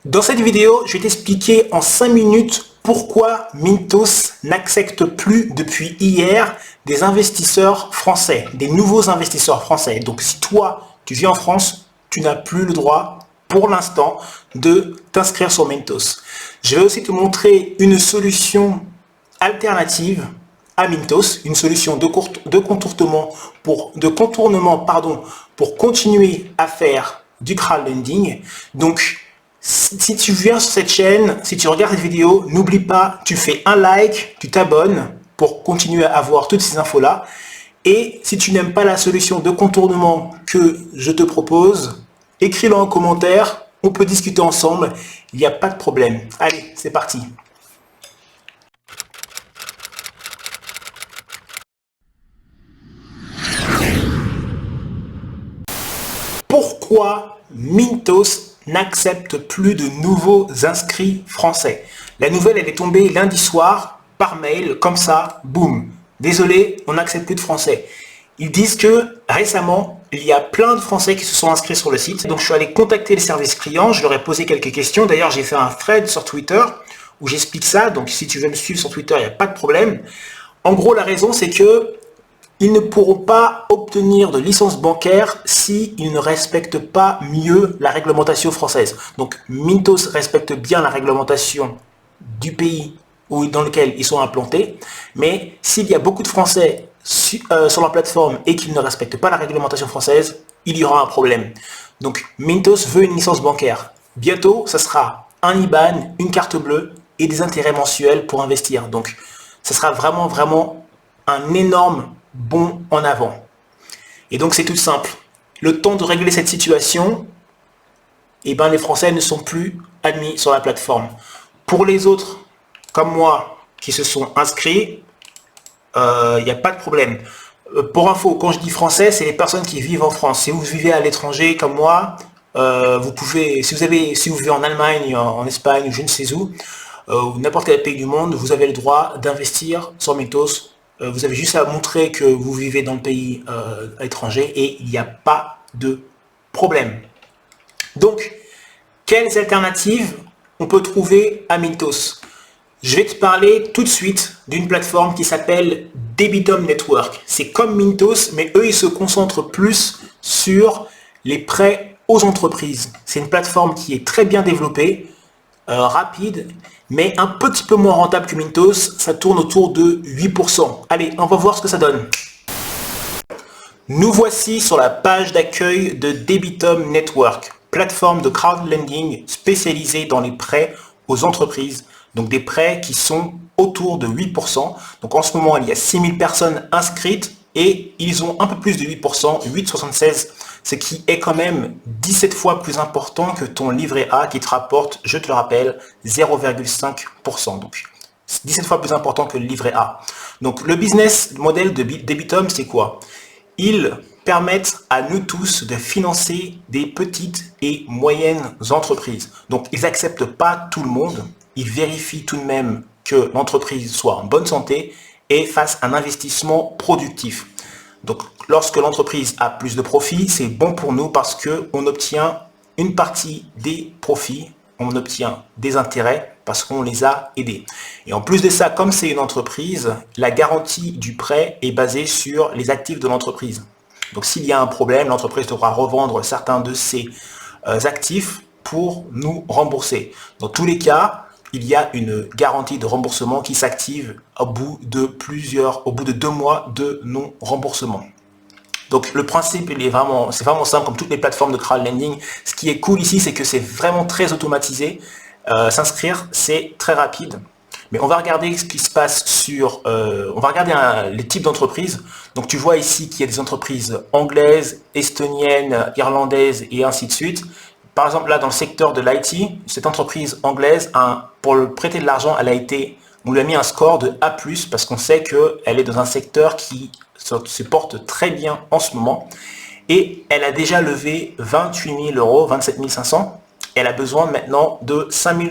Dans cette vidéo, je vais t'expliquer en 5 minutes pourquoi Mintos n'accepte plus depuis hier des investisseurs français, des nouveaux investisseurs français. Donc si toi, tu vis en France, tu n'as plus le droit pour l'instant de t'inscrire sur Mintos. Je vais aussi te montrer une solution alternative à Mintos, une solution de contournement pour continuer à faire du crowdlending. Donc, si tu viens sur cette chaîne, si tu regardes cette vidéo, n'oublie pas, tu fais un like, tu t'abonnes pour continuer à avoir toutes ces infos-là. Et si tu n'aimes pas la solution de contournement que je te propose, écris-le en commentaire, on peut discuter ensemble, il n'y a pas de problème. Allez, c'est parti. Pourquoi Mintos n'accepte plus de nouveaux inscrits français? La nouvelle, elle est tombée lundi soir par mail, comme ça, boum. Désolé, on n'accepte plus de français. Ils disent que récemment, il y a plein de Français qui se sont inscrits sur le site. Donc je suis allé contacter le service client, je leur ai posé quelques questions. D'ailleurs, j'ai fait un thread sur Twitter où j'explique ça. Donc si tu veux me suivre sur Twitter, il n'y a pas de problème. En gros, la raison, c'est que ils ne pourront pas obtenir de licence bancaire s'ils ne respectent pas mieux la réglementation française. Donc Mintos respecte bien la réglementation du pays dans lequel ils sont implantés, mais s'il y a beaucoup de Français sur la plateforme et qu'ils ne respectent pas la réglementation française, il y aura un problème. Donc Mintos veut une licence bancaire. Bientôt, ça sera un IBAN, une carte bleue et des intérêts mensuels pour investir. Donc ça sera vraiment un énorme bond en avant. Et donc c'est tout simple. Le temps de régler cette situation, eh ben, les Français ne sont plus admis sur la plateforme. Pour les autres, comme moi, qui se sont inscrits, il n'y a pas de problème. Pour info, quand je dis français, c'est les personnes qui vivent en France. Si vous vivez à l'étranger comme moi, vous pouvez, si vous vivez en Allemagne, en Espagne ou je ne sais où, ou n'importe quel pays du monde, vous avez le droit d'investir sur Mintos. Vous avez juste à montrer que vous vivez dans le pays à l'étranger et il n'y a pas de problème. Donc, quelles alternatives on peut trouver à Mintos? Je vais te parler tout de suite d'une plateforme qui s'appelle Debitum Network. C'est comme Mintos, mais eux, ils se concentrent plus sur les prêts aux entreprises. C'est une plateforme qui est très bien développée, rapide, mais un petit peu moins rentable que Mintos. Ça tourne autour de 8%. Allez, on va voir ce que ça donne. Nous voici sur la page d'accueil de Debitum Network, plateforme de crowdlending spécialisée dans les prêts aux entreprises. Donc des prêts qui sont autour de 8%. Donc en ce moment, il y a 6000 personnes inscrites et ils ont un peu plus de 8%, 8,76%, ce qui est quand même 17 fois plus important que ton livret A qui te rapporte, je te le rappelle, 0,5%. Donc 17 fois plus important que le livret A. Donc le business model de Debitum, c'est quoi? Ils permettent à nous tous de financer des petites et moyennes entreprises. Donc ils n'acceptent pas tout le monde. Ils vérifient tout de même que l'entreprise soit en bonne santé et fasse un investissement productif. Donc, lorsque l'entreprise a plus de profits, c'est bon pour nous parce qu'on obtient une partie des profits, on obtient des intérêts parce qu'on les a aidés. Et en plus de ça, comme c'est une entreprise, la garantie du prêt est basée sur les actifs de l'entreprise. Donc, s'il y a un problème, l'entreprise devra revendre certains de ses actifs pour nous rembourser. Dans tous les cas, il y a une garantie de remboursement qui s'active au bout de 2 mois de non-remboursement. Donc le principe, c'est vraiment simple comme toutes les plateformes de crowdlending. Ce qui est cool ici, c'est que c'est vraiment très automatisé. S'inscrire, c'est très rapide. Mais on va regarder ce qui se passe sur... on va regarder les types d'entreprises. Donc tu vois ici qu'il y a des entreprises anglaises, estoniennes, irlandaises et ainsi de suite. Par exemple, là, dans le secteur de l'IT, cette entreprise anglaise, pour prêter de l'argent, on lui a mis un score de A+, parce qu'on sait qu'elle est dans un secteur qui se porte très bien en ce moment. Et elle a déjà levé 28 000 €, 27 500. Elle a besoin maintenant de 5 000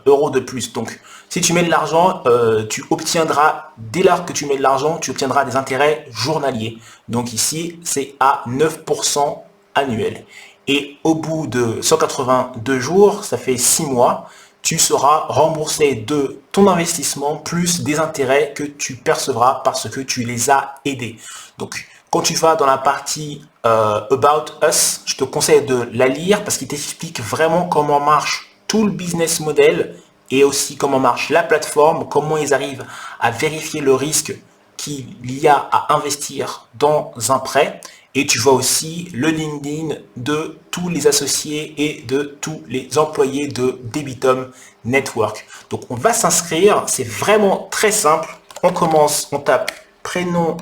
€ de plus. Donc, si tu mets de l'argent, tu obtiendras, dès lors que tu mets de l'argent, tu obtiendras des intérêts journaliers. Donc ici, c'est à 9% annuel. et au bout de 182 jours, ça fait 6 mois, tu seras remboursé de ton investissement plus des intérêts que tu percevras parce que tu les as aidés. Donc, quand tu vas dans la partie About Us, je te conseille de la lire parce qu'il t'explique vraiment comment marche tout le business model et aussi comment marche la plateforme, comment ils arrivent à vérifier le risque qu'il y a à investir dans un prêt. Et tu vois aussi le LinkedIn de tous les associés et de tous les employés de Debitum Network. Donc on va s'inscrire, c'est vraiment très simple. On commence, on tape prénom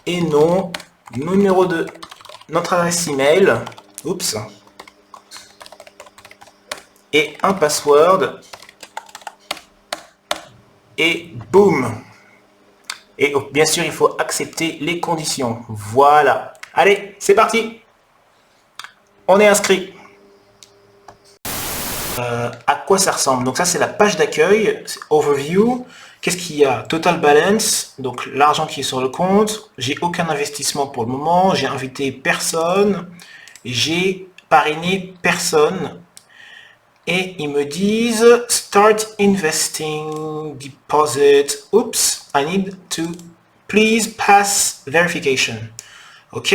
et nom, numéro de notre adresse email, oups, et un password, et boum. Et bien sûr, il faut accepter les conditions. Voilà. Allez, c'est parti. On est inscrit. À quoi ça ressemble? Donc ça, c'est la page d'accueil. Overview. Qu'est-ce qu'il y a? Total balance. Donc l'argent qui est sur le compte. J'ai aucun investissement pour le moment. J'ai invité personne. J'ai parrainé personne. Et ils me disent Start investing deposit. Oops, I need to please pass verification. Ok,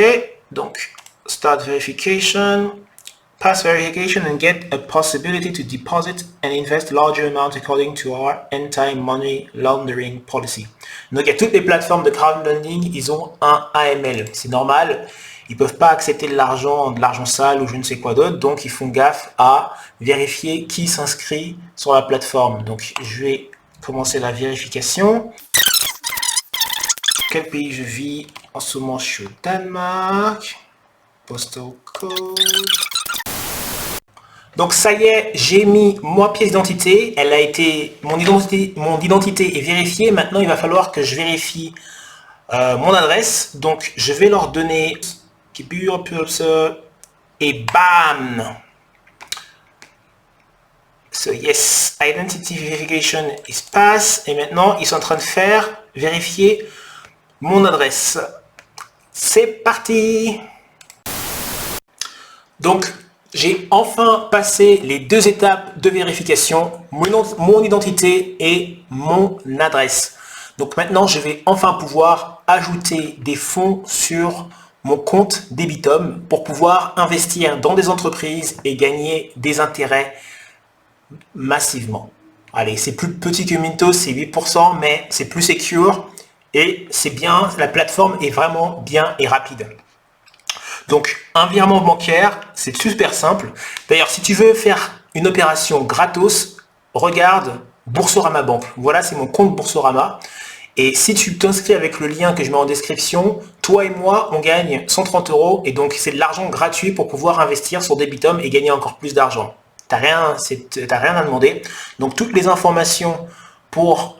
donc start verification, pass verification and get a possibility to deposit and invest larger amounts according to our anti-money laundering policy. Donc il y a toutes les plateformes de crowdfunding, ils ont un AML, c'est normal. Ils ne peuvent pas accepter de l'argent sale ou je ne sais quoi d'autre, donc ils font gaffe à vérifier qui s'inscrit sur la plateforme. Donc je vais commencer la vérification. Quel pays je vis? En ce moment, je suis au Danemark. Postal code. Donc ça y est, j'ai mis ma pièce d'identité. Elle a été, mon identité est vérifiée. Maintenant, il va falloir que je vérifie mon adresse. Donc je vais leur donner et bam. So yes, identity verification is passed. Et maintenant, ils sont en train de faire vérifier mon adresse. C'est parti. Donc, j'ai enfin passé les 2 étapes de vérification, mon identité et mon adresse. Donc maintenant, je vais enfin pouvoir ajouter des fonds sur mon compte Debitum pour pouvoir investir dans des entreprises et gagner des intérêts massivement. Allez, c'est plus petit que Mintos, c'est 8%, mais c'est plus secure. Et c'est bien, la plateforme est vraiment bien et rapide. Donc, un virement bancaire, c'est super simple. D'ailleurs, si tu veux faire une opération gratos, regarde Boursorama Banque. Voilà, c'est mon compte Boursorama. Et si tu t'inscris avec le lien que je mets en description, toi et moi, on gagne 130 €. Et donc, c'est de l'argent gratuit pour pouvoir investir sur Debitum et gagner encore plus d'argent. T'as rien à demander. Donc, toutes les informations pour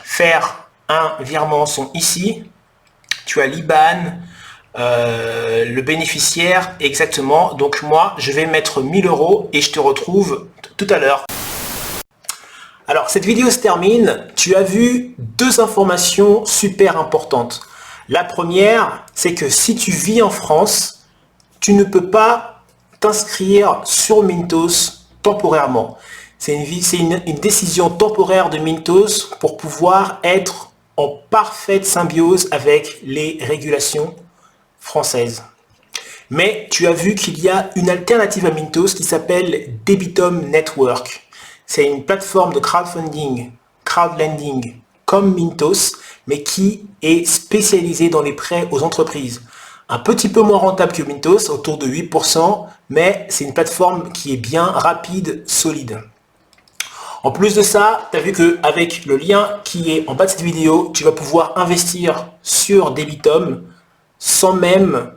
faire un virement sont ici. Tu as l'IBAN, le bénéficiaire exactement. Donc moi, je vais mettre 1000 € et je te retrouve tout à l'heure. Alors, cette vidéo se termine. Tu as vu 2 informations super importantes. La première, c'est que si tu vis en France, tu ne peux pas t'inscrire sur Mintos temporairement. C'est une décision temporaire de Mintos pour pouvoir être en parfaite symbiose avec les régulations françaises. Mais tu as vu qu'il y a une alternative à Mintos qui s'appelle Debitum Network. C'est une plateforme de crowdfunding, crowdlending comme Mintos, mais qui est spécialisée dans les prêts aux entreprises. Un petit peu moins rentable que Mintos, autour de 8%, mais c'est une plateforme qui est bien rapide, solide. En plus de ça, tu as vu qu'avec le lien qui est en bas de cette vidéo, tu vas pouvoir investir sur Debitum sans même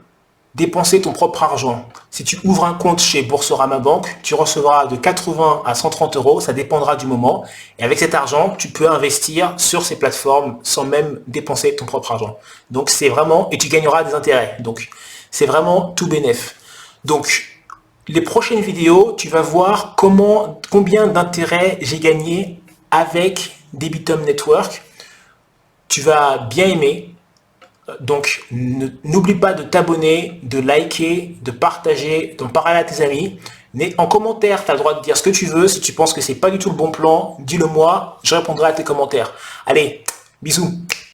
dépenser ton propre argent. Si tu ouvres un compte chez Boursorama Banque, tu recevras de 80 à 130 €, ça dépendra du moment. Et avec cet argent, tu peux investir sur ces plateformes sans même dépenser ton propre argent. Donc c'est vraiment, et tu gagneras des intérêts. Donc c'est vraiment tout bénef. Donc les prochaines vidéos, tu vas voir combien d'intérêts j'ai gagné avec Debitum Network. Tu vas bien aimer. Donc, n'oublie pas de t'abonner, de liker, de partager, d'en parler à tes amis. Mais en commentaire, tu as le droit de dire ce que tu veux. Si tu penses que c'est pas du tout le bon plan, dis-le moi, je répondrai à tes commentaires. Allez, bisous.